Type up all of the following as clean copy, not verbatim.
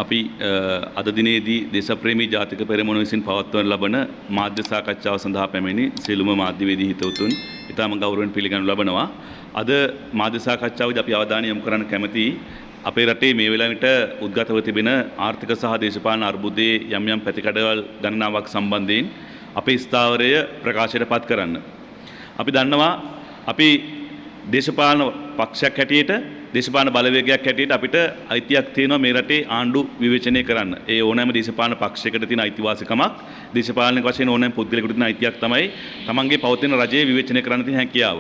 අපි අද දිනේදී දේශප්‍රේමී ජාතික පෙරමුණ විසින් පවත්වන ලබන මාධ්‍ය සාකච්ඡාව සඳහා පැමිණි සියලුම මාධ්‍යවේදී හිතවතුන් ඉතාම ගෞරවයෙන් පිළිගනු ලබනවා. අද මාධ්‍ය සාකච්ඡාවේදී අපි අවධානය යොමු කරන්න කැමති අපේ රටේ මේ වෙලාවට උද්ගතව තිබෙන ආර්ථික සහ දේශපාලන අර්බුදයේ යම් යම් පැතිකඩවල් ගණනාවක් සම්බන්ධයෙන් අපේ ස්ථාවරය ප්‍රකාශයට පත් කරන්න. අපි දන්නවා අපි දේශපාලන පක්ෂයක් හැටියට දේශපාලන බලවේගයක් හැටියට අපිට අයිතියක් තියෙනවා මේ රටේ ආණ්ඩු විවේචනය කරන්න. ඒ ඕනෑම දේශපාලන පක්ෂයකට තියෙන අයිතිවාසිකමක් දේශපාලනික වශයෙන් ඕනෑම පුද්ගලයෙකුට තියෙන අයිතියක් තමයි තමන්ගේ පවතින රජය විවේචනය කරන්න තියෙන හැකියාව.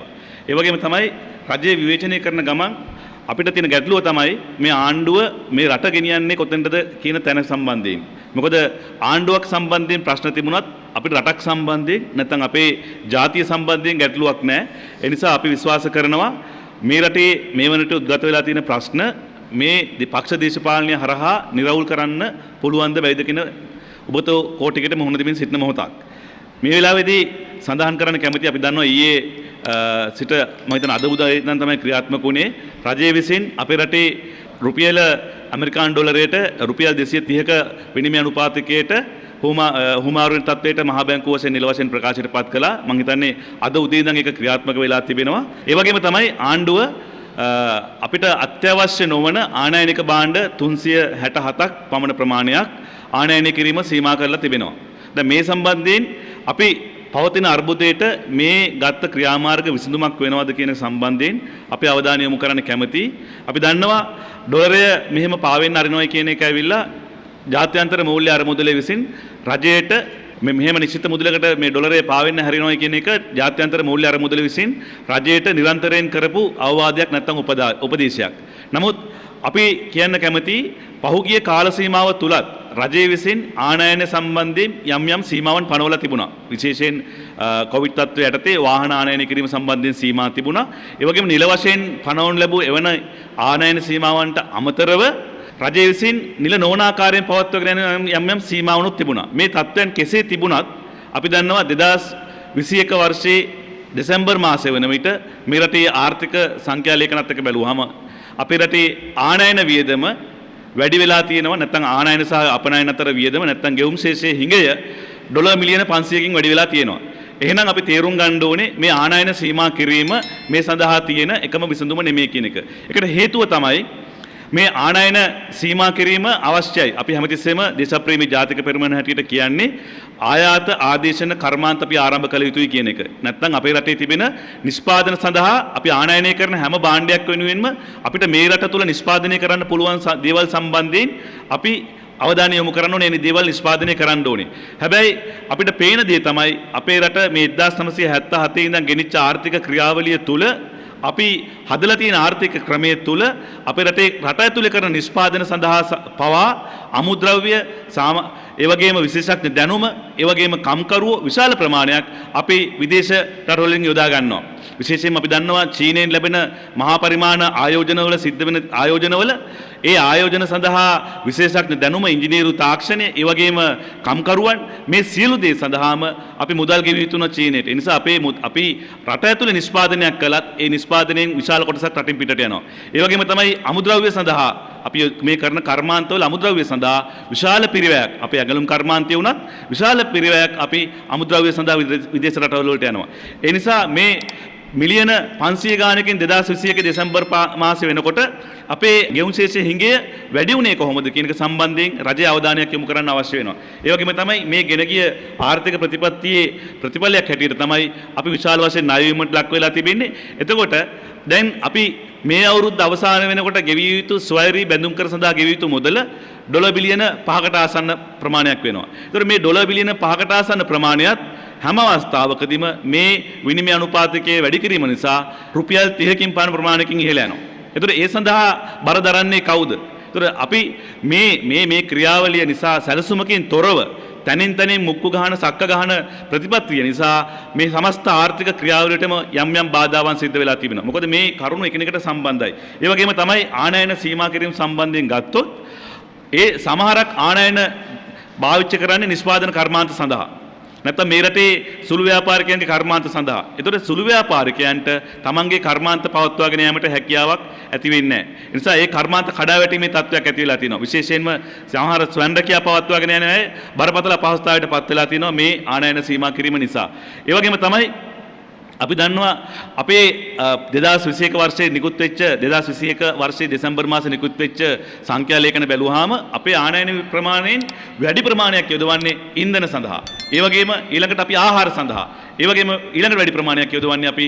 ඒ වගේම තමයි රජය විවේචනය කරන ගමන් අපිට තියෙන ගැටලුව තමයි මේ ආණ්ඩුව මේ රට ගෙනියන්නේ කොතෙන්ද කියන තැන සම්බන්ධයෙන්. මොකද ආණ්ඩුවක් සම්බන්ධයෙන් ප්‍රශ්න තිබුණත් අපිට රටක් සම්බන්ධයෙන් නැත්නම් අපේ ජාතිය සම්බන්ධයෙන් ගැටලුවක් නැහැ. ඒ නිසා අපි විශ්වාස කරනවා මේ රටේ මේ වනට උද්ගත වෙලා තියෙන ප්‍රශ්න මේ පක්ෂ දේශපාලනය හරහා නිරවුල් කරන්න පුළුවන් ද බැයිද කියන ඔබට කෝටිකට මුහුණ දෙමින් සිටින මොහොතක්. මේ වෙලාවේදී සඳහන් කරන්න කැමති අපි දන්නවා ඊයේ සිට මම හිතන අද උදේ ඉඳන් තමයි ක්‍රියාත්මක වුණේ රජය විසින් අපේ රටේ රුපියල ඇමරිකානු ඩොලරයට රුපියල් 230ක විනිමය අනුපාතයකට හුමාරුවෙන් තත්ත්වයට මහා බැංකුව වශයෙන් නිල වශයෙන් ප්‍රකාශයට පත් කළා. මම හිතන්නේ අද උදේ ඉඳන් ඒක ක්‍රියාත්මක වෙලා තිබෙනවා. ඒ වගේම තමයි ආණ්ඩුව අපිට අත්‍යවශ්‍ය නොවන ආනයනික භාණ්ඩ 367ක් පමණ ප්‍රමාණයක් ආනයනය කිරීම සීමා කරලා තිබෙනවා. දැන් මේ සම්බන්ධයෙන් අපි පවතින අර්බුදයට මේ ගත්ත ක්‍රියාමාර්ග විසඳුමක් වෙනවද කියන සම්බන්ධයෙන් අපි අවධානය යොමු කරන්න කැමතියි. අපි දන්නවා ඩොලරය මෙහෙම පාවෙන්න අරිනවයි කියන එක ඇවිල්ලා ජාත්‍යන්තර මූල්‍ය අරමුදල විසින් රජයට මෙහෙම නිශ්චිත මුදලකට මේ ඩොලරය පාවෙන්න හරිනවයි කියන එක ජාත්‍යන්තර මූල්‍ය අරමුදල විසින් රජයට නිරන්තරයෙන් කරපු අවවාදයක් නැත්නම් උපදේශයක්. නමුත් අපි කියන්න කැමති පහුගිය කාල සීමාව තුලත් රජය විසින් ආනයන සම්බන්ධයෙන් යම් යම් සීමාවන් පනවලා තිබුණා. විශේෂයෙන් කොවිඩ් තත්ත්වය යටතේ වාහන ආනයන කිරීම සම්බන්ධයෙන් සීමා තිබුණා. ඒ වගේම නිල වශයෙන් පනවනු ලැබූ එවන ආනයන සීමාවන්ට අමතරව රජය විසින් නිල නොවන ආකාරයෙන් පවත්වාගෙන යම් යම් සීමාවනුත් තිබුණා. මේ තත්ත්වයන් කෙසේ තිබුණත් අපි දන්නවා 2021 වර්ෂයේ දෙසැම්බර් මාසය වන විට මේ රටේ ආර්ථික සංඛ්‍යා ලේඛනත් එක්ක බැලුවාම අපේ රටේ ආනයන වියදම වැඩි වෙලා තියෙනවා. නැත්නම් ආනයන සහ අපනයන අතර වියදම නැත්නම් ගෙවුම් ශේෂයේ හිඟය ඩොලර් මිලියන 500කින් වැඩි වෙලා තියෙනවා. එහෙනම් අපි තේරුම් ගන්න ඕනේ මේ ආනයන සීමා කිරීම මේ සඳහා තියෙන එකම විසඳුම නෙමෙයි කියන එක. ඒකට හේතුව තමයි මේ ආනයන සීමා කිරීම අවශ්‍යයි. අපි හැමතිස්සෙම දේශප්‍රේමී ජාතික පෙරමුණ හැටියට කියන්නේ ආයාත ආදේශන කර්මාන්ත අපි ආරම්භ කළ යුතුයි කියන එක. නැත්නම් අපේ රටේ තිබෙන නිෂ්පාදන සඳහා අපි ආනයනය කරන හැම භාණ්ඩයක් වෙනුවෙන්ම අපිට මේ රට තුල නිෂ්පාදනය කරන්න පුළුවන් දේවල් සම්බන්ධයෙන් අපි අවධානය යොමු කරන්න ඕනේ. මේ දේවල් නිෂ්පාදනය කරන්න ඕනේ. හැබැයි අපිට පේන දේ තමයි අපේ රට මේ 1977 ඉඳන් ගෙනිච්ච ආර්ථික ක්‍රියාවලිය තුල අපි හදලා තියෙන ආර්ථික ක්‍රමයේ තුල අපේ රට ඇතුලේ කරන නිෂ්පාදන සඳහා පවා අමුද්‍රව්‍ය ඒ වගේම විශේෂඥ දැනුම ඒ වගේම කම්කරුවෝ විශාල ප්‍රමාණයක් අපි විදේශ රටවලින් යොදා ගන්නවා. විශේෂයෙන්ම අපි දන්නවා චීනයෙන් ලැබෙන මහා පරිමාණ ආයෝජනවල සිද්ධ වෙන ආයෝජනවල ඒ ආයෝජන සඳහා විශේෂඥ දැනුම ඉංජිනේරු තාක්ෂණය ඒ වගේම කම්කරුවන් මේ සියලු දේ සඳහාම අපි මුදල් ගෙවිය යුතු වෙන චීනයට. ඒ නිසා අපි රට ඇතුලේ නිෂ්පාදනයක් කළත් ඒ නිෂ්පාදනයෙන් විශාල කොටසක් රටින් පිටට යනවා. ඒ වගේම තමයි අමුද්‍රව්‍ය සඳහා අපි මේ කරන කර්මාන්තවල අමුද්‍රව්‍ය සඳහා විශාල පිරිවැයක් අපි ඇඟලුම් කර්මාන්තය වුණත් විශාල පිරිවැයක් අපි අමුද්‍රව්‍ය සඳහා විදේශ රටවල වලට යනවා. ඒ නිසා මේ මිලියන 500 ගානකින් 2021 දෙසැම්බර් මාසෙ වෙනකොට අපේ ගෙවුම් ශේෂයේ හිඟය වැඩි වුණේ කොහොමද කියන එක සම්බන්ධයෙන් රජය අවධානයක් යොමු කරන්න අවශ්‍ය වෙනවා. ඒ වගේම තමයි මේ ගෙන ගිය ආර්ථික ප්‍රතිපත්තියේ ප්‍රතිඵලයක් හැටියට තමයි අපි විශාල වශයෙන් ණය වීමට ලක් වෙලා තිබෙන්නේ. එතකොට දැන් අපි මේ අවුරුද්ද අවසාන වෙනකොට ගෙවිය යුතු ස්වෛරී බැඳුම් කර සඳහා ගෙවිය යුතු මුදල ඩොලර් බිලියන 5කට ආසන්න ප්‍රමාණයක් වෙනවා. ඒතර මේ ඩොලර් බිලියන 5කට ආසන්න ප්‍රමාණයත් හැම අවස්ථාවකදීම මේ විනිමය අනුපාතකයේ වැඩි කිරීම නිසා රුපියල් 30කින් පමණ ප්‍රමාණයකින් ඉහළ යනවා. ඒතර ඒ සඳහා බර දරන්නේ කවුද? ඒතර අපි මේ ක්‍රියාවලිය නිසා සැලසුමකින් තොරව තනින් තනින් මුක්කු ගහන සක්ක ගහන ප්‍රතිපත්තිය නිසා මේ සමස්ත ආර්ථික ක්‍රියාවලියටම යම් යම් බාධාවන් සිද්ධ වෙලා තිබෙනවා. මොකද මේ කරුණු එකිනෙකට සම්බන්ධයි. ඒ වගේම තමයි ආනයන සීමා කිරීම සම්බන්ධයෙන් ගත්තොත් ඒ සමහරක් ආනයන භාවිත කරන්නේ නිෂ්පාදන කර්මාන්ත සඳහා. නැත්නම් මේ රටේ සුළු ව්‍යාපාරිකයන්ගේ කර්මාන්ත සඳහා. ඒතකොට සුළු ව්‍යාපාරිකයන්ට තමන්ගේ කර්මාන්ත පවත්වාගෙන යාමට හැකියාවක් ඇති වෙන්නේ නැහැ. ඒ නිසා ඒ කර්මාන්ත කඩාවැටීමේ තත්ත්වයක් ඇති වෙලා තියෙනවා. විශේෂයෙන්ම සමහර ස්වයංරැකියා පවත්වාගෙන යන අය බරපතල අපහසුතාවයට පත් වෙලා තියෙනවා මේ ආනයන සීමා කිරීම නිසා. ඒ වගේම තමයි අපි දන්නවා අපේ 2021 වර්ෂයේ නිකුත් වෙච්ච 2021 වර්ෂයේ දෙසැම්බර් මාසේ නිකුත් වෙච්ච සංඛ්‍යා ලේඛන බැලුවාම අපේ ආනයන ප්‍රමාණයෙන් වැඩි ප්‍රමාණයක් යොදවන්නේ ඉන්ධන සඳහා. ඒ වගේම ඊළඟට අපි ආහාර සඳහා. ඒ වගේම ඊළඟට වැඩි ප්‍රමාණයක් යොදවන්නේ අපි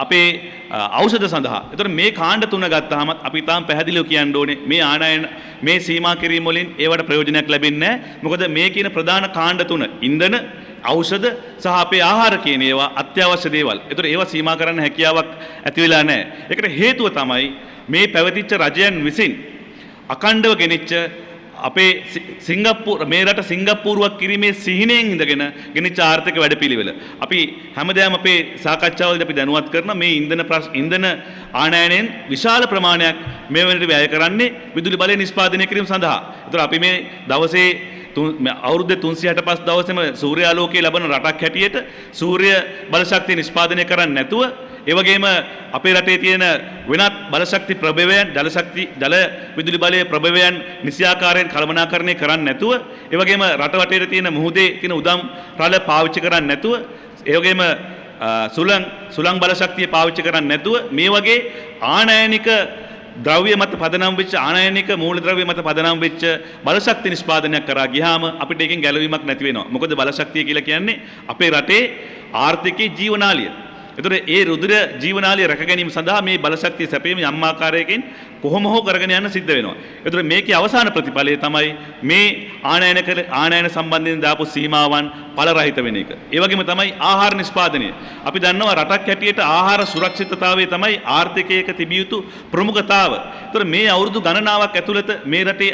අපේ ඖෂධ සඳහා. ඒතර මේ කාණ්ඩ තුන ගත්තාම අපි තාම පැහැදිලිව කියන්න ඕනේ මේ ආනයන මේ සීමා කිරීම වලින් ඒවට ප්‍රයෝජනයක් ලැබෙන්නේ නැහැ. මොකද මේ කියන ප්‍රධාන කාණ්ඩ තුන ඉන්ධන ඖෂධ සහ අපේ ආහාර කියන ඒවා අත්‍යවශ්‍ය දේවල්. ඒතර ඒවා සීමා කරන්න හැකියාවක් ඇති වෙලා නැහැ. ඒකට හේතුව තමයි මේ පැවතිච්ච රජයන් විසින් අකණ්ඩව ගෙනිච්ච අපේ මේ රට සිංගප්පූරුවක් කිරීමේ සිහිනයෙන් ඉඳගෙන ගෙනිච්ච ආර්ථික වැඩපිළිවෙල. අපි හැමදාම අපේ සාකච්ඡාවලදී අපි දැනුවත් කරන මේ ඉන්ධන ආනයනයෙන් විශාල ප්‍රමාණයක් මේ වෙනට වැය කරන්නේ විදුලි බලය නිෂ්පාදනය කිරීම සඳහා. ඒතර අපි මේ දවසේ අවුරුද්ද 365 දවසේම සූර්යාලෝකයේ ලබන රටක් හැටියට සූර්ය බලශක්තිය නිෂ්පාදනය කරන්නේ නැතුව ඒ වගේම අපේ රටේ තියෙන වෙනත් බලශක්ති ප්‍රභවයන් ජල විදුලි බලයේ ප්‍රභවයන් නිසියාකාරයෙන් කළමනාකරණය කරන්නේ නැතුව ඒ වගේම රට වටේට තියෙන මුහුදේ තියෙන උදම් රළ පාවිච්චි කරන්නේ නැතුව ඒ වගේම සුළං බලශක්තිය පාවිච්චි කරන්නේ නැතුව මේ වගේ ආනයනික ද්‍රව්‍ය මත පදනම් වෙච්ච ආනයනික මූලද්‍රව්‍ය මත පදනම් වෙච්ච බලශක්ති නිෂ්පාදනයක් කරා ගියාම අපිට ඒකෙන් ගැලවීමක් නැති වෙනවා. මොකද බලශක්තිය කියලා කියන්නේ අපේ රටේ ආර්ථිකයේ ජීවනාලිය. ඒතර ඒ රුධිර ජීවනාලිය රැක ගැනීම සඳහා මේ බලශක්තිය සැපීම යම් ආකාරයකින් කොහොම හෝ කරගෙන යන්න සිද්ධ වෙනවා. ඒතර මේකේ අවසාන ප්‍රතිඵලය තමයි මේ ආනයන සම්බන්ධයෙන් දාපු සීමාවන් ඵල රහිත වෙන එක. ඒ වගේම තමයි ආහාර නිෂ්පාදනය. අපි දන්නවා රටක් හැටියට ආහාර සුරක්ෂිතතාවය තමයි ආර්ථිකයක තිබිය යුතු ප්‍රමුඛතාව. ඒතර මේ අවුරුදු ගණනාවක් ඇතුළත මේ රටේ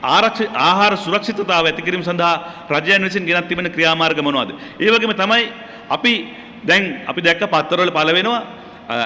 ආහාර සුරක්ෂිතතාවය ඇති කිරීම සඳහා රජයන් විසින් ගෙනත් තිබෙන ක්‍රියාමාර්ග මොනවද? ඒ වගේම තමයි අපි දැක්ක පත්තරවල පළ වෙනවා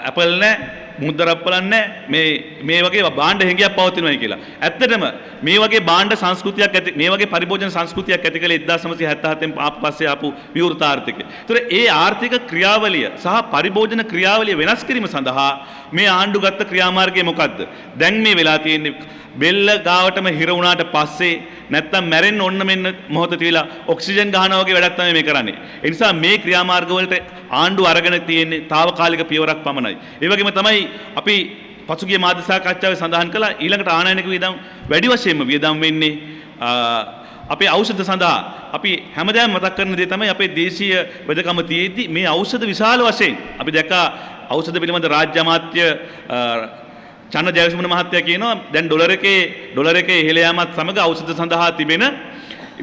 ඇපල් නැහැ මුද්දරප්පලන් නැහැ මේ වගේ භාණ්ඩ හැංගියක් පවතිනවායි කියලා. ඇත්තටම මේ වගේ භාණ්ඩ සංස්කෘතියක් ඇති මේ වගේ පරිභෝජන සංස්කෘතියක් ඇති කළේ 1977 න් පස්සේ ආපු විවෘත ආර්ථිකය. ඒතර ඒ ආර්ථික ක්‍රියාවලිය සහ පරිභෝජන ක්‍රියාවලිය වෙනස් කිරීම සඳහා මේ ආණ්ඩු ගත්ත ක්‍රියාමාර්ගය මොකද්ද? දැන් මේ වෙලා තියෙන්නේ බෙල්ල ගාවටම හිර වුණාට පස්සේ නැත්තම් මැරෙන්න ඔන්න මෙන්න මොහොත තියලා ඔක්සිජන් ගහනවා වගේ වැඩක් තමයි මේ කරන්නේ. ඒ නිසා මේ ක්‍රියාමාර්ග වලට ආණ්ඩුව අරගෙන තියෙන්නේ తాවකාලික පියවරක් පමණයි. ඒ වගේම තමයි අපි පසුගිය මාධ්‍ය සාකච්ඡාවේ සඳහන් කළා ඊළඟට ආනයනික වියදම් වැඩි වශයෙන්ම වියදම් වෙන්නේ අපේ ඖෂධ සඳහා. අපි හැමදාම මතක් කරන දේ තමයි අපේ දේශීය වෙදකම තියෙද්දි මේ ඖෂධ විශාල වශයෙන් අපි දැක්කා ඖෂධ පිළිබඳ රාජ්‍ය අමාත්‍ය චන්න ජයසුමන මහත්තයා කියනවා දැන් ඩොලර් එකේ ඉහළ යාමත් සමග ඖෂධ සඳහා තිබෙන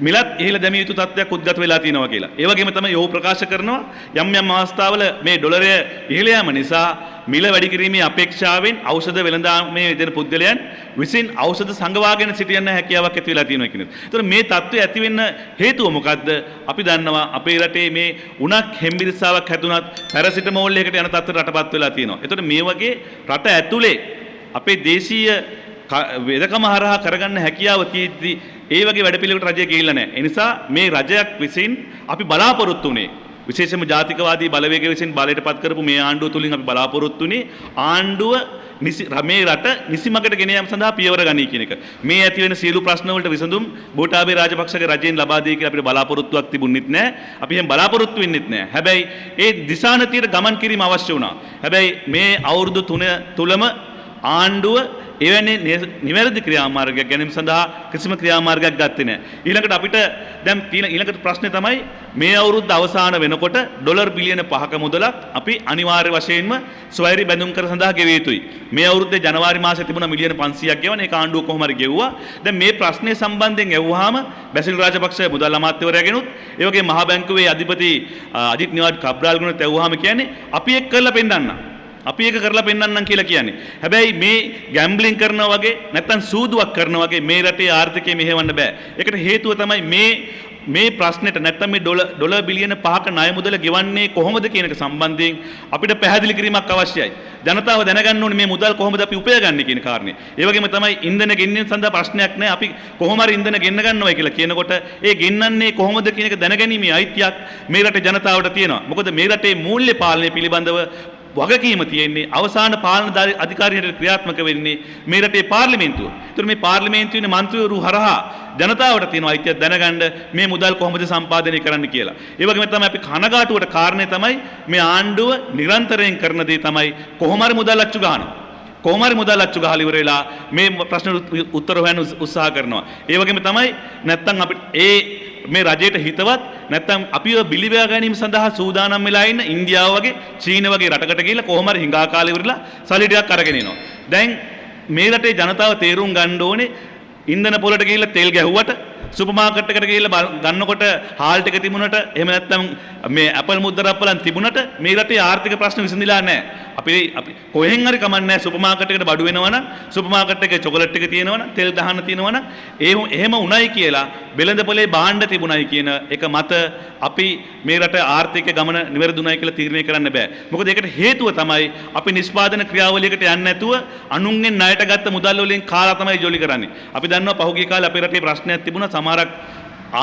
මිලත් ඉහළ දැමිය යුතු තත්ත්වයක් උද්ගත වෙලා තියෙනවා කියලා. ඒ වගේම තමයි යෝ ප්‍රකාශ කරනවා යම් අවස්ථාවල මේ ඩොලරය ඉහළ යාම නිසා මිල වැඩි කිරීමේ අපේක්ෂාවෙන් ඖෂධ වෙළඳාමේ යෙදෙන පුද්ගලයන් විසින් ඖෂධ සංගවාගෙන සිටින්න හැකියාවක් ඇති වෙලා තියෙනවා කියන එක. ඒතර මේ තත්ත්වය ඇති වෙන්න හේතුව මොකද්ද? අපි දන්නවා අපේ රටේ මේ උණක් හෙම්බිරිස්සාවක් හැදුනත් පැරසිටමෝල් එකකට යන තත්ත්වයට රටපත් වෙලා තියෙනවා. ඒතර මේ වගේ රට ඇතුලේ අපේ දේශීය වෙදකම හරහා කරගන්න හැකියාව තියෙද්දි ඒ වගේ වැඩපිළිවෙලකට රජය ගිහිල්ලා නැහැ. ඒ නිසා මේ රජයක් විසින් අපි බලාපොරොත්තු වෙන්නේ විශේෂයෙන්ම ජාතිකවාදී බලවේග විසින් බලයට පත් කරපු මේ ආණ්ඩුව තුලින් අපි බලාපොරොත්තු වෙන්නේ ආණ්ඩුව මේ රට නිසිමකට ගෙන යාම සඳහා පියවර ගනී කියන එක. මේ ඇති වෙන සියලු ප්‍රශ්න වලට විසඳුම් ගෝඨාභය රාජපක්ෂගේ රජයෙන් ලබා දෙයි කියලා අපිට බලාපොරොත්තුවක් තිබුණෙත් නැහැ. අපි එහෙම බලාපොරොත්තු වෙන්නෙත් නැහැ. හැබැයි ඒ දිශානතියට ගමන් කිරීම අවශ්‍ය වුණා. හැබැයි මේ අවුරුදු 3 තුලම ආණ්ඩුව එවැනි නිවැරදි ක්‍රියාමාර්ගයක් ගැනීම සඳහා කිසිම ක්‍රියාමාර්ගයක් ගත්තේ නැහැ. ඊළඟට අපිට දැන් ඊළඟට ප්‍රශ්නේ තමයි මේ අවුරුද්ද අවසාන වෙනකොට ඩොලර් බිලියන 5ක මුදලක් අපි අනිවාර්ය වශයෙන්ම ස්වෛරී බැඳුම් කර සඳහා ගෙවිය යුතුයි. මේ අවුරුද්දේ ජනවාරි මාසයේ තිබුණ මිලියන 500ක් ගෙවන ඒක ආණ්ඩුව කොහොම හරි ගෙවුවා. දැන් මේ ප්‍රශ්නේ සම්බන්ධයෙන් ඇහුවාම බැසිල් රාජපක්ෂ මුදල් අමාත්‍යවරයාගෙනුත් ඒ වගේ මහා බැංකුවේ අධිපති අජිත් නිවාඩ් කබ්‍රාල්ගෙනුත් ඇහුවාම කියන්නේ අපි එක් කරලා පෙන්නන්න. අපි ඒක කරලා පෙන්වන්නම් කියලා කියන්නේ. හැබැයි මේ ගැම්බ්ලින් කරනවා වගේ නැත්නම් සූදුවක් කරනවා වගේ මේ රටේ ආර්ථිකය මෙහෙවන්න බෑ. ඒකට හේතුව තමයි මේ ප්‍රශ්නෙට නැත්නම් මේ ඩොලර් බිලියන 5ක ණය මුදල ගෙවන්නේ කොහොමද කියන එක සම්බන්ධයෙන් අපිට පැහැදිලි කිරීමක් අවශ්‍යයි. ජනතාව දැනගන්න ඕනේ මේ මුදල් කොහොමද අපි උපයගන්නේ කියන කාරණේ. ඒ වගේම තමයි ඉන්ධන ගෙන්වීම සඳහා ප්‍රශ්නයක් නැහැ. අපි කොහොම හරි ඉන්ධන ගෙන්න ගන්නවා කියලා කියනකොට ඒ ගෙන්නන්නේ කොහොමද කියන එක දැනගැනීමේ අයිතියක් මේ රටේ ජනතාවට තියෙනවා. මොකද මේ රටේ මූල්‍ය පාලනය පිළිබඳව වගකීම තියෙන්නේ අවසාන පාලන අධිකාරියට ක්‍රියාත්මක වෙන්නේ මේ රටේ පාර්ලිමේන්තුව. ඒතර මේ පාර්ලිමේන්තුවේ මන්ත්‍රීවරු හරහා ජනතාවට තියෙන අයිතිය දැනගන්න මේ මුදල් කොහොමද සම්පාදනය කරන්න කියලා. ඒ වගේම තමයි අපි කනගාටුවට කාරණේ තමයි මේ ආණ්ඩුව නිරන්තරයෙන් කරන දේ තමයි කොහොම හරි මුදල් අච්චු ගන්නවා. කොහොම හරි මුදල් අච්චු ගහලා ඉවර වෙලා මේ ප්‍රශ්නට උත්තර හොයන්න උත්සාහ කරනවා. ඒ වගේම තමයි නැත්තම් අපිට මේ රජයට හිතවත් නැත්නම් අපිව බිලිවැය ගැනීම සඳහා සූදානම් වෙලා ඉන්න ඉන්දියාව වගේ චීන වගේ රටකට ගිහිල්ලා කොහොම හරි හිඟා කාලේ ඉවරලා සල්ලි ටිකක් අරගෙන එනවා. දැන් මේ රටේ ජනතාව තේරුම් ගන්න ඕනේ ඉන්ධන පොලට ගිහිල්ලා තෙල් ගැහුවට සුපර් මාකට් එකට ගිහිල්ලා ගන්නකොට හාල් ටික තිබුණට එහෙම නැත්නම් මේ ඇපල් මුද්දරප්පලන් තිබුණට මේ රටේ ආර්ථික ප්‍රශ්න විසඳිලා නැහැ. අපි කොහෙන් හරි කමන්නේ නැහැ සුපර් මාකට් එකට බඩු වෙනවනම් සුපර් මාකට් එකේ චොකලට් ටික තියෙනවනම් තෙල් දහන්න තියෙනවනම් එහෙම උණයි කියලා වෙළඳපොලේ භාණ්ඩ තිබුණයි කියන එක මත අපි මේ රට ආර්ථික ගමන නිවැරදුණයි කියලා තීරණය කරන්න බෑ. මොකද ඒකට හේතුව තමයි අපි නිෂ්පාදන ක්‍රියාවලියකට යන්නේ නැතුව අනුන්ගෙන් ණයට ගත්ත මුදල් වලින් කාලා තමයි ජොලි කරන්නේ. අපි දන්නවා පහුගිය කාලේ අපේ රටේ ප්‍රශ්නයක් තිබුණා සමහරක්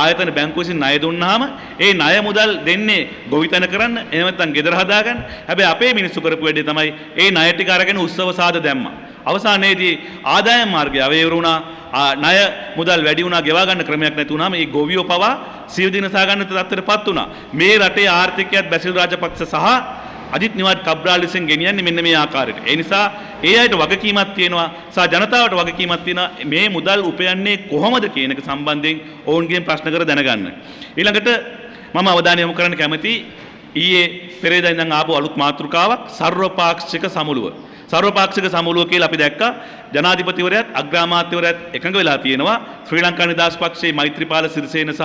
ආයතන බැංකුව විසින් ණය දුන්නාම ඒ ණය මුදල් දෙන්නේ ගොවිතැන කරන්න එහෙම නැත්නම් ගෙදර හදාගන්න. හැබැයි අපේ මිනිස්සු කරපු වැඩේ තමයි ඒ ණය ටික අරගෙන උත්සව සාද දැම්මා. අවසානයේදී ආදායම් මාර්ගය අවේර වුණා. ණය මුදල් වැඩි වුණා ගෙවා ගන්න ක්‍රමයක් නැති වුණාම මේ ගොවියෝ පවා සිය දිනසා ගන්න තත්ත්වයටපත් වුණා. මේ රටේ ආර්ථිකයත් බැසිල් රාජපක්ෂ සහ අජිත් නිවාඩ් කබ්‍රාල් විසින් ගෙනියන්නේ මෙන්න මේ ආකාරයට. ඒ නිසා ඒ අයට වගකීමක් තියෙනවා සහ ජනතාවට වගකීමක් තියෙනවා මේ මුදල් උපයන්නේ කොහොමද කියන එක සම්බන්ධයෙන් ඔවුන්ගෙන් ප්‍රශ්න කර දැනගන්න. ඊළඟට මම අවධානය යොමු කරන්න කැමති ඊයේ පෙරේදා ඉඳන් ආපු අලුත් මාතෘකාවක් සර්වපාක්ෂික සමුළුව. සර්වපාක්ෂික සමුළුව කියලා අපි දැක්කා ජනාධිපතිවරයාත් අග්‍රාමාත්‍යවරයාත් එකඟ වෙලා තියෙනවා ශ්‍රී ලංකා නිදහස් පක්ෂයේ මෛත්‍රීපාල සිරිසේන සහ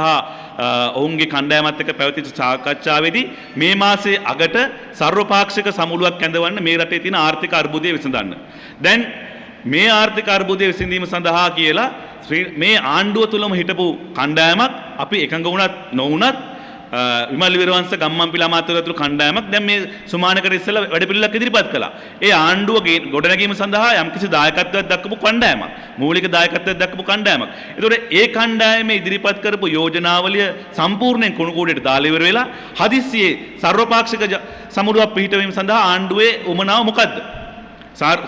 ඔවුන්ගේ කණ්ඩායමත් එක්ක පැවතිච්ච සාකච්ඡාවේදී මේ මාසයේ අගට සර්වපාක්ෂික සමුළුවක් ඇඳවන්න මේ රටේ තියෙන ආර්ථික අර්බුදය විසඳන්න. දැන් මේ ආර්ථික අර්බුදය විසඳීම සඳහා කියලා මේ ආණ්ඩුව තුලම හිටපු කණ්ඩායමක් අපි එකඟ වුණත් නොවුණත් විමල් විරවංශ ගම්මන්පිල අමාත්‍යවරු කණ්ඩායමක් දැන් මේ සුමානකට ඉස්සෙල්ලා වැඩපිළිවෙලක් ඉදිරිපත් කළා. ඒ ආණ්ඩුව ගොඩනැගීම සඳහා යම්කිසි දායකත්වයක් දක්වපු කණ්ඩායමක්. මූලික දායකත්වයක් දක්වපු කණ්ඩායමක්. ඒතකොට ඒ කණ්ඩායමේ ඉදිරිපත් කරපු යෝජනාවලිය සම්පූර්ණයෙන් කුණු කූඩේට දාලා ඉවර වෙලා හදිස්සියේ සර්වපාක්ෂික සමුළුවක් පිහිටවීම සඳහා ආණ්ඩුවේ උමනාව මොකද්ද?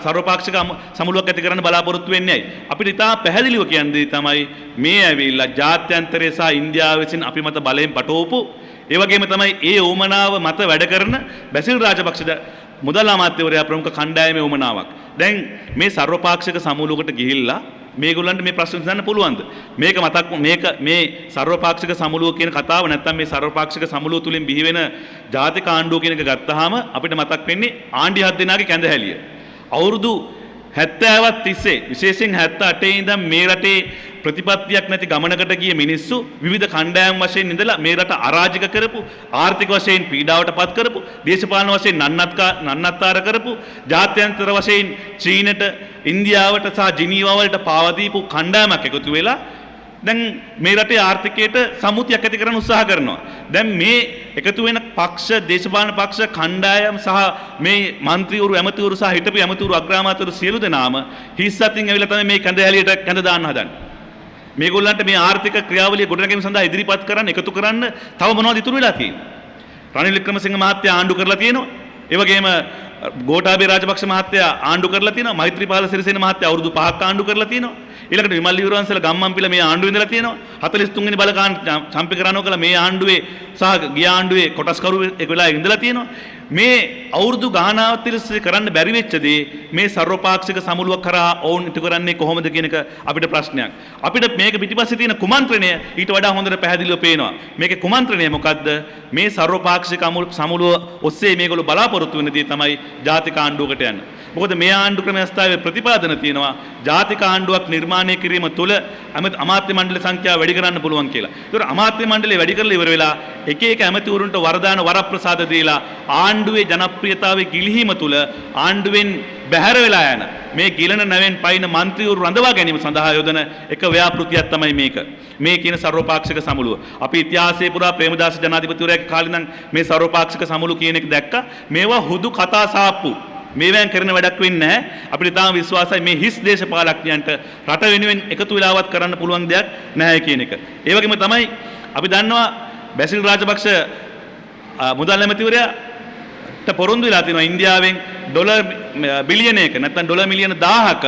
සර්වපාක්ෂික සමුළුවක් ඇති කරන්න බලාපොරොත්තු වෙන්නේ ඇයි? අපිට ඉතා පැහැදිලිව කියන්නේ තමයි මේ ඇවිල්ලා ජාත්‍යන්තරය සහ ඉන්දියාව විසින් අපි මත බලයෙන් පටවපු ඒ වගේම තමයි ඒ උමනාව මත වැඩ කරන බැසිල් රාජපක්ෂ මුදල් අමාත්‍යවරයා ප්‍රමුඛ කණ්ඩායමේ උමනාවක්. දැන් මේ සර්වපාක්ෂික සමුළුවකට ගිහිල්ලා මේගොල්ලන්ට මේ ප්‍රශ්න විසඳන්න පුළුවන්ද? මේක මේ සර්වපාක්ෂික සමුළුව කියන කතාව නැත්තම් මේ සර්වපාක්ෂික සමුළුව තුලින් බිහි වෙන ජාතික ආණ්ඩුව කියන එක ගත්තාම අපිට මතක් වෙන්නේ ආණ්ඩි 7 දෙනාගේ කැඳහැලිය. අවුරුදු 70ක් තිස්සේ විශේෂයෙන් 78 ඉඳන් මේ රටේ ප්‍රතිපත්තියක් නැති ගමනකට ගිය මිනිස්සු විවිධ කණ්ඩායම් වශයෙන් ඉඳලා මේ රට අරාජික කරපු ආර්ථික වශයෙන් පීඩාවට පත් කරපු දේශපාලන වශයෙන් නන්නත්තර කරපු ජාත්‍යන්තර වශයෙන් චීනට ඉන්දියාවට සහ ජිනීවා වලට පාවා දීපු කණ්ඩායමක් එකතු වෙලා දැන් මේ රටේ ආර්ථිකයට සම්මුතියක් ඇති කරන්න උත්සාහ කරනවා. දැන් මේ එකතු වෙන පක්ෂ දේශපාලන පක්ෂ කණ්ඩායම් සහ මේ മന്ത്രിවරු ඇමතිවරු සහ හිටපු ඇමතිවරු අග්‍රාමාත්‍යවරු සියලු දෙනාම හිස් අතින් ඇවිල්ලා තමයි මේ කැඳ හැලියට කැඳ දාන්න හදන්නේ. මේගොල්ලන්ට මේ ආර්ථික ක්‍රියාවලිය ගොඩනැගීම සඳහා ඉදිරිපත් කරන්න එකතු කරන්න තව මොනවද ඉතුරු වෙලා තියෙන්නේ? රනිල් වික්‍රමසිංහ මහත්තයා ආණ්ඩු කරලා තියෙනවා. ඒ වගේම ගෝඨාභය රාජපක්ෂ මහත්තයා ආණ්ඩු කරලා තියෙනවා. මෛත්‍රීපාල සිරිසේන මහත්තයා අවුරුදු 5ක් ආණ්ඩු කරලා තියෙනවා. ඊළඟට විමල් විරවංශලා ගම්මන්පිල මේ ආණ්ඩුවේ ඉඳලා තියෙනවා. 43 වෙනි බලකාන් චම්පිකරණෝ කළ මේ ආණ්ඩුවේ සහ ගිය ආණ්ඩුවේ කොටස්කරු එක වෙලා ඉඳලා තියෙනවා. මේ අවුරුදු ගානාවක් තිස්සේ කරන්න බැරි වෙච්ච දේ මේ සර්වපාක්ෂික සමුළුවක් කරා ඕන් ඉටු කරන්නේ කොහොමද කියන එක අපිට ප්‍රශ්නයක්. අපිට මේක පිටිපස්සේ තියෙන කුමන්ත්‍රණය ඊට වඩා හොඳට පැහැදිලිව පේනවා. මේකේ කුමන්ත්‍රණය මොකද්ද? මේ සර්වපාක්ෂික සමුළුව ඔස්සේ මේගොල්ලෝ බලාපොරොත්තු වෙන දේ තමයි ජාතික ආණ්ඩුවකට යන්න. මොකද මේ ආණ්ඩු ක්‍රම ව්‍යවස්ථාවේ ප්‍රතිපාදන තියෙනවා ජාතික ආණ්ඩුවක් නිර්මාණය කිරීම තුළ අමාත්‍ය මණ්ඩල සංඛ්‍යාව වැඩි කරන්න පුළුවන් කියලා. ඒතර අමාත්‍ය මණ්ඩලය වැඩි කරලා ඉවර වෙලා එක එක ඇමතිවරුන්ට වරදාන වරප්‍රසාද දීලා ආණ්ඩුවේ ජනප්‍රියතාවය ගිලිහීම තුළ ආණ්ඩුවෙන් බැහැර වෙලා යන මේ ගිලන නැවෙන් පයින් മന്ത്രിවරු රඳවා ගැනීම සඳහා යොදන එක ව්‍යාපෘතියක් තමයි මේක. මේ කියන සර්වපාක්ෂික සමුළුව. අපි ඉතිහාසයේ පුරා ප්‍රේමදාස ජනාධිපතිවරයාගේ කාලේ නම් මේ සර්වපාක්ෂික සමුළු කියන එක දැක්කා. මේවා හුදු කතා සාප්පු. මේවෙන් කරන වැඩක් වෙන්නේ නැහැ. අපිට තාම විශ්වාසයි මේ හිස් දේශපාලඥයන්ට රට වෙනුවෙන් එකතු වෙලාවත් කරන්න පුළුවන් දෙයක් නැහැ කියන එක. ඒ වගේම තමයි අපි දන්නවා බැසිල් රාජපක්ෂ මුදල් ඇමතිවරයාට පොරොන්දු වෙලා තියෙනවා ඉන්දියාවෙන් ඩොලර් බිලියනයක නැත්නම් ඩොලර් මිලියන 1000ක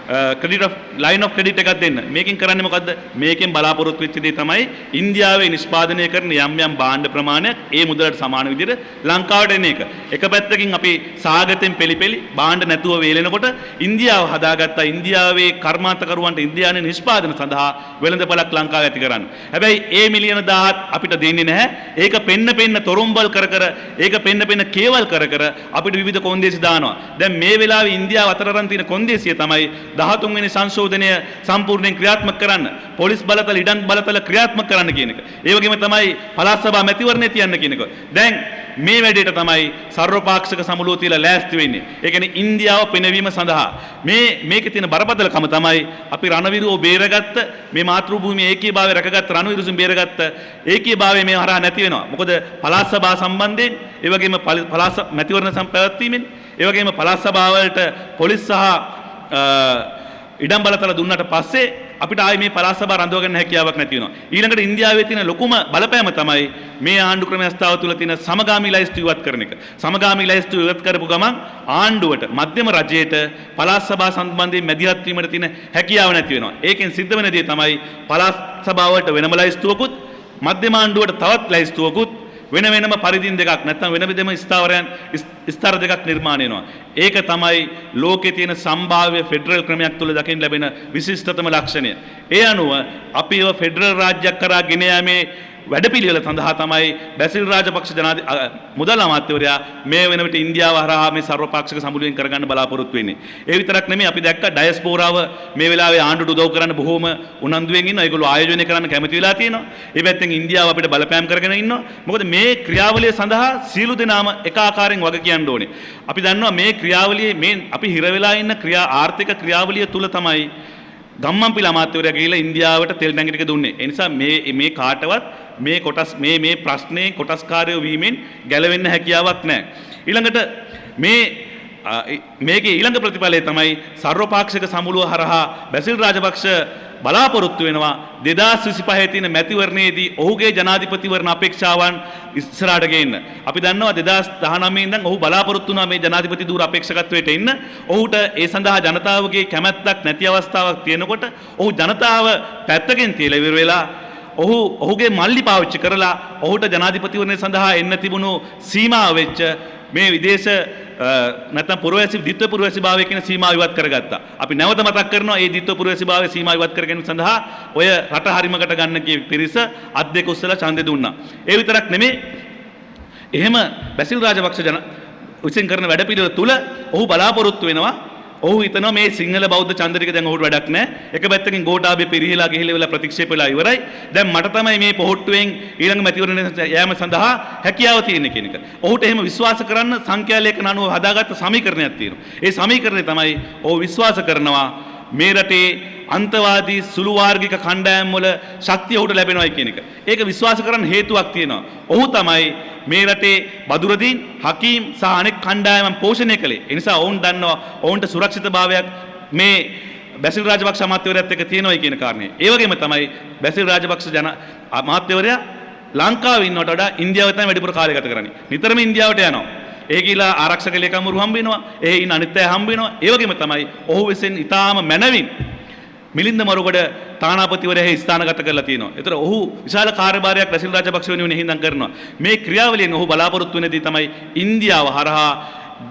ලයින් ඔෆ් ක්‍රෙඩිට් එකක් දෙන්න. මේකෙන් කරන්නේ මොකද්ද? මේකෙන් බලාපොරොත්තු වෙච්ච දේ තමයි ඉන්දියාවේ නිෂ්පාදනය කරන යම් යම් භාණ්ඩ ප්‍රමාණයක් ඒ මුදලට සමාන විදිහට ලංකාවට එන එක. එක පැත්තකින් අපි සාගතෙන් පෙලිපෙලි භාණ්ඩ නැතුව වේලෙනකොට ඉන්දියාව හදාගත්තා ඉන්දියාවේ කර්මාන්තකරුවන්ට ඉන්දියාවේ නිෂ්පාදන සඳහා වෙළඳපළක් ලංකාවේ ඇති කරන්න. හැබැයි ඒ මිලියන 1000ක් අපිට දෙන්නේ නැහැ. ඒක පෙන්න තොරම්බල් කර ඒක පෙන්න කේවල් කර අපිට විවිධ කොන්දේසි දානවා. දැන් මේ වෙලාවේ ඉන්දියාව අතරරන් තියෙන කොන්දේසිය තමයි 13 වෙනි සංශෝධනය සම්පූර්ණයෙන් ක්‍රියාත්මක කරන්න පොලිස් බලතල ඉඩම් බලතල ක්‍රියාත්මක කරන්න කියන එක. ඒ වගේම තමයි පළාත් සභා මැතිවරණය තියන්න කියන එක. දැන් මේ වැඩේට තමයි සර්වපාක්ෂික සමුළුව තියලා ලෑස්ති වෙන්නේ. ඒ කියන්නේ ඉන්දියාව පෙනවීම සඳහා මේකේ තියෙන බරපතලකම තමයි අපි රණවිරුව බේරගත්ත මේ මාතෘ භූමියේ ඒකීයභාවය රැකගත්ත රණවිරුසුන් බේරගත්ත ඒකීයභාවය මේ හරහා නැති වෙනවා. මොකද පළාත් සභා සම්බන්ධයෙන් ඒ වගේම පළාත් මැතිවරණ සම්පැවැත්වීමෙන් ඒ වගේම පළාත් සභා වලට පොලිස් සහ ඉඩම් බලතල දුන්නට පස්සේ අපිට ආයේ මේ පළාත් සභාව රඳව ගන්න හැකියාවක් නැති වෙනවා. ඊළඟට ඉන්දියාවේ තියෙන ලොකුම බලපෑම තමයි මේ ආණ්ඩු ක්‍රම ව්‍යවස්ථාව තුළ තියෙන සමගාමී ලයිස්තු ඉවත් කරන එක. සමගාමී ලයිස්තු ඉවත් කරපු ගමන් ආණ්ඩුවට මධ්‍යම රජයට පළාත් සභාව සම්බන්ධයෙන් මැදිහත් වීමට තියෙන හැකියාව නැති වෙනවා. ඒකෙන් සිද්ධ වෙන දේ තමයි පළාත් සභාව වලට වෙනම ලයිස්තුවකුත් මධ්‍යම ආණ්ඩුවට තවත් ලයිස්තුවකුත් වෙනම පරිදින් දෙකක් නැත්නම් වෙනම ස්ථාවරයන් ස්ථාර දෙකක් නිර්මාණය වෙනවා. ඒක තමයි ලෝකයේ තියෙන සම්භාව්‍ය ෆෙඩරල් ක්‍රමයක් තුළ දකින්න ලැබෙන විශිෂ්ටතම ලක්ෂණය. ඒ අනුව අපි ෆෙඩරල් රාජ්‍යයක් කරා ගෙන යාමේ වැඩපිළිවෙල සඳහා තමයි බැසිල් රාජපක්ෂ මුදල් අමාත්‍යවරයා මේ වෙන විට ඉන්දියාව හරහා මේ සර්වපාක්ෂික සමුළුවෙන් කරගන්න බලාපොරොත්තු වෙන්නේ. ඒ විතරක් නෙමෙයි අපි දැක්ක ඩයස්පෝරාව මේ වෙලාවේ ආණ්ඩුවට උදව් කරන්න බොහෝම උනන්දුවෙන් ඉන්නවා. ඒගොල්ලෝ ආයෝජනය කරන්න කැමති වෙලා තියෙනවා. ඒ පැත්තෙන් ඉන්දියාව අපිට බලපෑම් කරගෙන ඉන්නවා. මොකද මේ ක්‍රියාවලිය සඳහා සියලු දෙනාම එක ආකාරයෙන් වග කියන්න ඕනේ. අපි දන්නවා මේ ක්‍රියාවලියේ මේ අපි හිර වෙලා ඉන්න ආර්ථික ක්‍රියාවලිය තුල තමයි ගම්මන්පිල අමාත්‍යවරයා ගිහිල්ලා ඉන්දියාවට තෙල් ටැංකි ටික දුන්නේ. ඒ නිසා මේ කාටවත් මේ කොටස් මේ ප්‍රශ්නේ කොටස්කාරයෝ වීමෙන් ගැලවෙන්න හැකියාවක් නැහැ. ඊළඟට මේකේ ඊළඟ ප්‍රතිඵලය තමයි සර්වපාක්ෂික සමුළුව හරහා බැසිල් රාජපක්ෂ බලාපොරොත්තු වෙනවා 2025 තියෙන මැතිවරණයේදී ඔහුගේ ජනාධිපතිවරණ අපේක්ෂාවන් ඉස්සරහට ගේන්න. අපි දන්නවා 2019 ඉඳන් ඔහු බලාපොරොත්තු වුණා මේ ජනාධිපති ධූර අපේක්ෂකත්වයට එන්න. ඔහුට ඒ සඳහා ජනතාවගේ කැමැත්තක් නැති අවස්ථාවක් තියෙනකොට ඔහු ජනතාව පැත්තකින් තියලා ඉවර වෙලා ඔහුගේ මල්ලි පාවිච්චි කරලා ඔහුට ජනාධිපතිවරණය සඳහා එන්න තිබුණු සීමාව වෙච්ච මේ විදේශ නැත්නම් පුරවැසි ද්විත්ව පුරවැසි භාවය කියන සීමාව ඉවත් කරගත්තා. අපි නැවත මතක් කරනවා මේ ද්විත්ව පුරවැසි භාවය සීමාව ඉවත් කර ගැනීම සඳහා ඔය රට හරිමකට ගන්න කිය පිරිස අත් දෙක උස්සලා ඡන්දෙ දුන්නා. ඒ විතරක් නෙමෙයි එහෙම බැසිල් රාජපක්ෂ විසින් කරන වැඩපිළිවෙල තුල ඔහු බලාපොරොත්තු වෙනවා ඔහු හිතනවා මේ සිංහල බෞද්ධ ඡන්ද ටික දැන් ඔහුට වැඩක් නැහැ. එක පැත්තකින් ගෝඨාභය පිරිහිලා ගිහිල්ලා ප්‍රතික්ෂේප වෙලා ඉවරයි. දැන් මට තමයි මේ පොහොට්ටුවෙන් ඊළඟ මැතිවරණයට යෑම සඳහා හැකියාව තියෙන කියන එක. ඔහුට එහෙම විශ්වාස කරන්න සංඛ්‍යා ලේඛන අනුව හදාගත්ත සමීකරණයක් තියෙනවා. ඒ සමීකරණය තමයි ඔහු විශ්වාස කරනවා මේ රටේ අන්තවාදී සුළු වාර්ගික කණ්ඩායම් වල ශක්තිය ඔහුට ලැබෙනවායි කියන එක. ඒක විශ්වාස කරන්න හේතුවක් තියෙනවා. ඔහු තමයි මේ රටේ බදුරදීන් හකීම් සහ අනෙක් කණ්ඩායම් පෝෂණය කළේ. ඒ නිසා ඔවුන් දන්නවා ඔවුන්ට සුරක්ෂිතභාවයක් මේ බැසිල් රාජපක්ෂ අමාත්‍යවරයාත් එක්ක තියෙනවායි කියන කාරණේ. ඒ වගේම තමයි බැසිල් රාජපක්ෂ අමාත්‍යවරයා ලංකාවේ ඉන්නවට වඩා ඉන්දියාවේ තමයි වැඩිපුර කාලය ගත කරන්නේ. නිතරම ඉන්දියාවට යනවා. ඒ ගිලා ආරක්ෂක ලේකම්වරු හම්බ වෙනවා. ඒ ඉන්න අනිත් අය හම්බ වෙනවා. ඒ වගේම තමයි ඔහු විසින් ඊටාම මැනවින් මිලින්ද මරුගොඩ තානාපතිවරයා ස්ථානගත කරලා තියෙනවා. ඒතර ඔහු විශාල කාර්යභාරයක් බැසිල් රාජපක්ෂ වෙනුවෙන් හිඳන් කරනවා. මේ ක්‍රියාවලියෙන් ඔහු බලාපොරොත්තු වෙන දේ තමයි ඉන්දියාව හරහා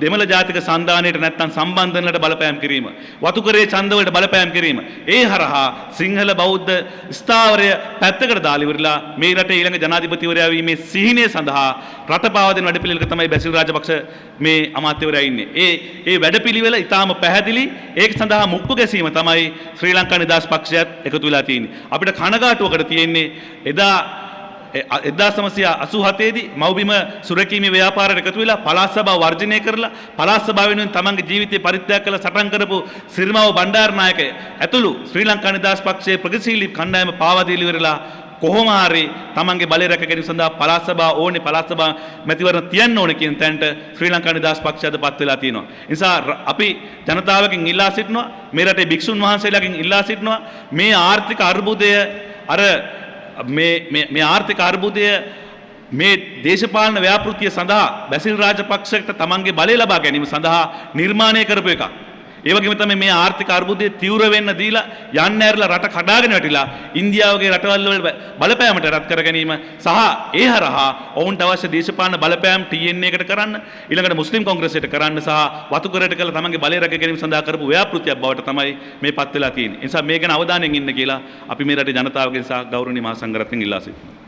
දෙමළ ජාතික සන්ධානයට නැත්තම් සම්බන්ධන වලට බලපෑම් කිරීම, වතුකරේ ඡන්ද වලට බලපෑම් කිරීම, ඒ හරහා සිංහල බෞද්ධ ස්ථාවරය පැත්තකට දාලා ඉවරලා මේ රටේ ඊළඟ ජනාධිපතිවරයා වීමේ සිහිනය සඳහා රට පාවා දෙන වැඩපිළිවෙලක තමයි බැසිල් රාජපක්ෂ මේ අමාත්‍යවරයා ඉන්නේ. ඒ වැඩපිළිවෙල ඊටාම පැහැදිලි. ඒක සඳහා මුක්කු ගැසීම තමයි ශ්‍රී ලංකා නිදහස් පක්ෂයත් එකතු වෙලා තියෙන්නේ. අපිට කනගාටුවකට තියෙන්නේ එදා 1987 දී මව්බිම සුරකීමේ ව්‍යාපාරයට එකතු වෙලා පළාත් සභාව වර්ජනය කරලා පළාත් සභාව වෙනුවෙන් තමන්ගේ ජීවිතය පරිත්‍යාග කළ සටන් කරපු සිරිමාව බණ්ඩාරනායක ඇතුළු ශ්‍රී ලංකා නිදහස් පක්ෂයේ ප්‍රගතිශීලී කණ්ඩායම පාවා දීලා ඉවරලා කොහොම හරි තමන්ගේ බලය රැක ගැනීම සඳහා පළාත් සභාව ඕනේ, පළාත් සභාව මැතිවරණ තියන්න ඕනේ කියන තැනට ශ්‍රී ලංකා නිදහස් පක්ෂයටපත් වෙලා තියෙනවා. ඒ නිසා අපි ජනතාවගෙන් ඉල්ලා සිටිනවා, මේ රටේ භික්ෂුන් වහන්සේලාගෙන් ඉල්ලා සිටිනවා මේ ආර්ථික අර්බුදය මේ ආර්ථික අර්බුදය මේ දේශපාලන ව්‍යාපෘතිය සඳහා බැසිල් රාජපක්ෂට තමන්ගේ බලය ලබා ගැනීම සඳහා නිර්මාණය කරපු එකක්. ඒ වගේම තමයි මේ ආර්ථික අර්බුදය තීව්‍ර වෙන්න දීලා යන්න ඇරලා රට කඩාගෙන වැටිලා ඉන්දියාවගේ රටවල් වල බලපෑමට රත් කර ගැනීම සහ ඒ හරහා ඔවුන්ට අවශ්‍ය දේශපාලන බලපෑම් TNA එකට කරන්න, ඊළඟට මුස්ලිම් කොංග්‍රසයට කරන්න සහ වතුකරයට කළ තමන්ගේ බලය රැක ගැනීම සඳහා කරපු ව්‍යාපෘතියක් බවට තමයි මේ පත් වෙලා තියෙන්නේ. ඒ නිසා මේ ගැන අවධානයෙන් ඉන්න කියලා අපි මේ රටේ ජනතාවගෙන් සහ ගෞරවනීය මහා සංඝරත්නයෙන් ඉල්ලා සිටිනවා.